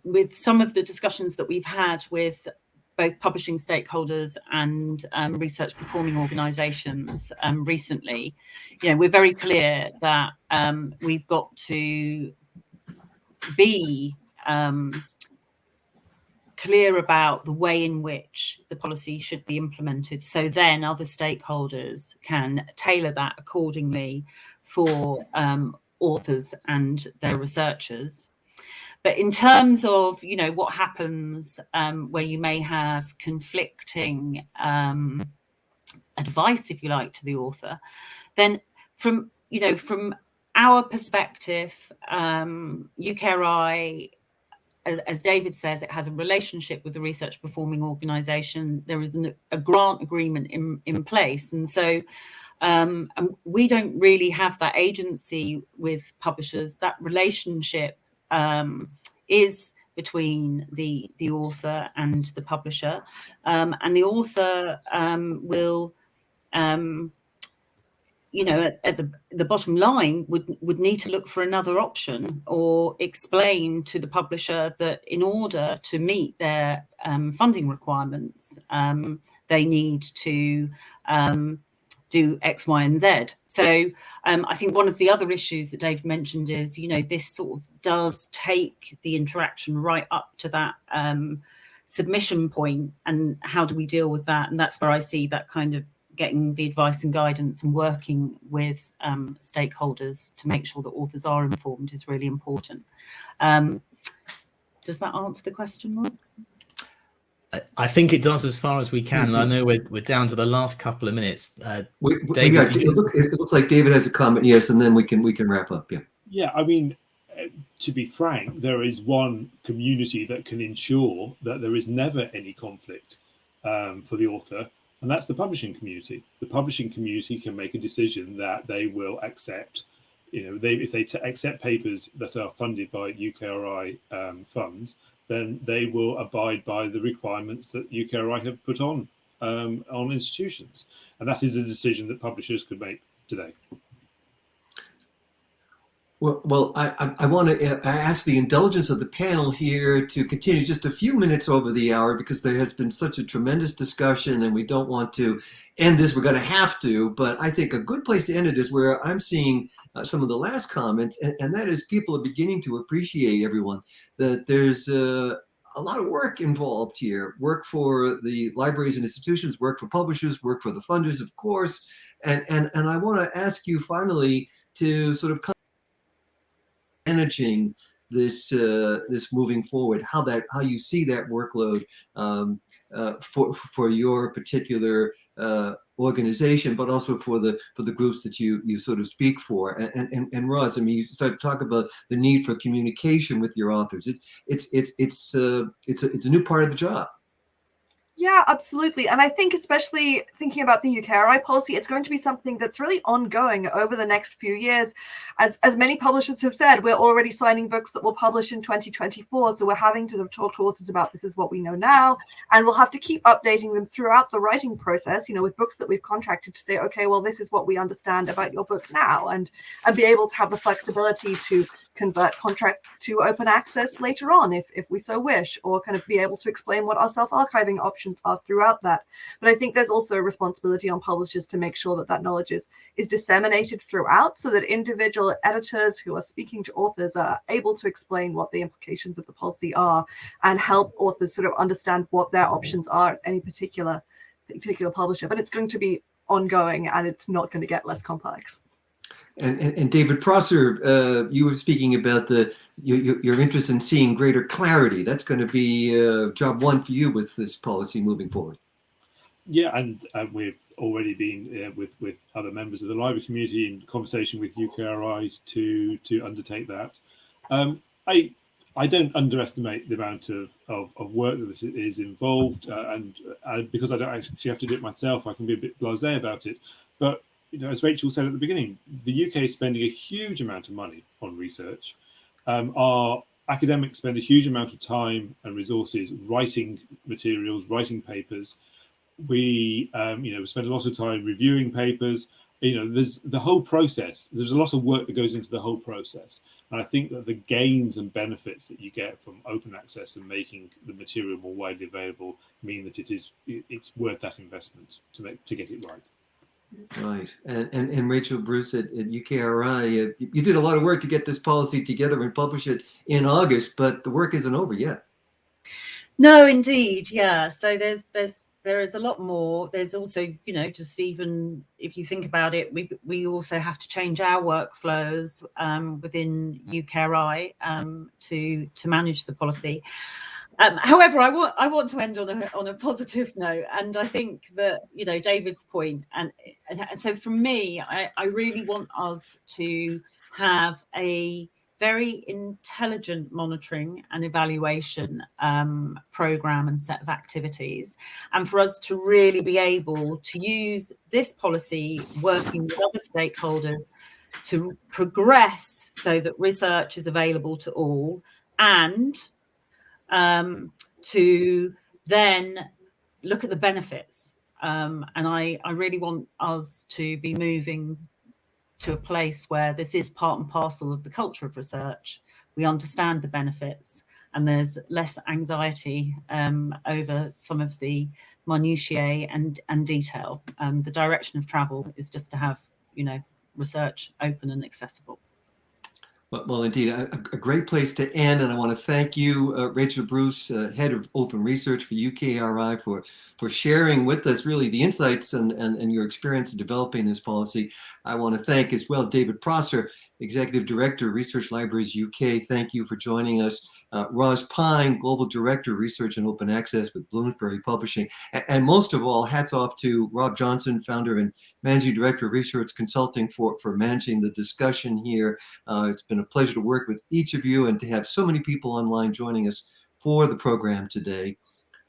with some of the discussions that we've had with both publishing stakeholders and research performing organisations recently, you know, we're very clear that we've got to be clear about the way in which the policy should be implemented, so then other stakeholders can tailor that accordingly for authors and their researchers. But in terms of, you know, what happens where you may have conflicting advice, if you like, to the author, then from our perspective, UKRI, as David says, it has a relationship with the research performing organisation. There is a grant agreement in place. And so we don't really have that agency with publishers. That relationship is between the author and the publisher, and the author will, you know, at the bottom line would need to look for another option or explain to the publisher that in order to meet their funding requirements, they need to do X, Y, and Z. So I think one of the other issues that David mentioned is, you know, this sort of does take the interaction right up to that submission point, and how do we deal with that? And that's where I see that kind of getting the advice and guidance and working with stakeholders to make sure that authors are informed is really important. Does that answer the question, Rob? I think it does, as far as we can. And I know we're down to the last couple of minutes. David, it looks like David has a comment. Yes, and then we can wrap up. Yeah. Yeah, I mean, to be frank, there is one community that can ensure that there is never any conflict for the author, and that's the publishing community. The publishing community can make a decision that they will accept, you know, if they accept papers that are funded by UKRI funds, then they will abide by the requirements that UKRI have put on institutions. And that is a decision that publishers could make today. Well, I want to ask the indulgence of the panel here to continue just a few minutes over the hour, because there has been such a tremendous discussion and we don't want to end this. We're going to have to, but I think a good place to end it is where I'm seeing some of the last comments, and that is people are beginning to appreciate, everyone, that there's a lot of work involved here. Work for the libraries and institutions, work for publishers, work for the funders, of course. And I want to ask you finally to sort of managing this moving forward, how you see that workload for your particular organization, but also for the groups that you sort of speak for. And Roz, I mean, you start to talk about the need for communication with your authors. It's a new part of the job. Yeah, absolutely. And I think especially thinking about the UKRI policy, it's going to be something that's really ongoing over the next few years. As many publishers have said, we're already signing books that will publish in 2024. So we're having to talk to authors about this is what we know now. And we'll have to keep updating them throughout the writing process, with books that we've contracted to say, okay, well, this is what we understand about your book now, and be able to have the flexibility to convert contracts to open access later on if we so wish, or kind of be able to explain what our self-archiving options are throughout that. But I think there's also a responsibility on publishers to make sure that that knowledge is disseminated throughout, so that individual editors who are speaking to authors are able to explain what the implications of the policy are and help authors sort of understand what their options are at any particular publisher. But it's going to be ongoing, and it's not going to get less complex. And David Prosser, you were speaking about your interest in seeing greater clarity. That's going to be job one for you with this policy moving forward. Yeah, and we've already been with other members of the library community in conversation with UKRI to undertake that. I don't underestimate the amount of work that this is involved, and because I don't actually have to do it myself, I can be a bit blasé about it. But as Rachel said at the beginning, the UK is spending a huge amount of money on research. Our academics spend a huge amount of time and resources writing materials, writing papers. We, spend a lot of time reviewing papers. There's the whole process. There's a lot of work that goes into the whole process. And I think that the gains and benefits that you get from open access and making the material more widely available mean that it's worth that investment to get it right. Right. And Rachel Bruce at UKRI, you did a lot of work to get this policy together and publish it in August, but the work isn't over yet. No, indeed. Yeah. So there is a lot more. There's also, just even if you think about it, we also have to change our workflows within UKRI to manage the policy. However, I want to end on a positive note, and I think that David's point, and so for me, I really want us to have a very intelligent monitoring and evaluation program and set of activities, and for us to really be able to use this policy working with other stakeholders to progress so that research is available to all, and to then look at the benefits. And I really want us to be moving to a place where this is part and parcel of the culture of research. We understand the benefits, and there's less anxiety over some of the minutiae and detail. The direction of travel is just to have, research open and accessible. Well, indeed, a great place to end. And I want to thank you, Rachel Bruce, Head of Open Research for UKRI, for sharing with us really the insights and your experience in developing this policy. I want to thank as well David Prosser, Executive Director, Research Libraries UK. Thank you for joining us. Roz Pyne, Global Director, Research and Open Access with Bloomsbury Publishing. And most of all, hats off to Rob Johnson, Founder and Managing Director of Research Consulting for managing the discussion here. It's been a pleasure to work with each of you and to have so many people online joining us for the program today.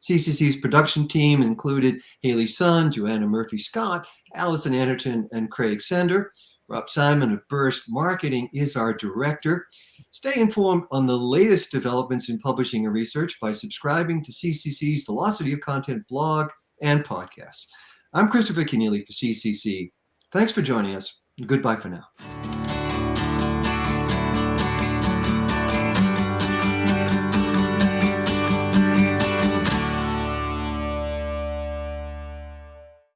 CCC's production team included Haley Sun, Joanna Murphy-Scott, Allison Anderton, and Craig Sender. Rob Simon of Burst Marketing is our director. Stay informed on the latest developments in publishing and research by subscribing to CCC's Velocity of Content blog and podcast. I'm Christopher Keneally for CCC. Thanks for joining us. Goodbye for now.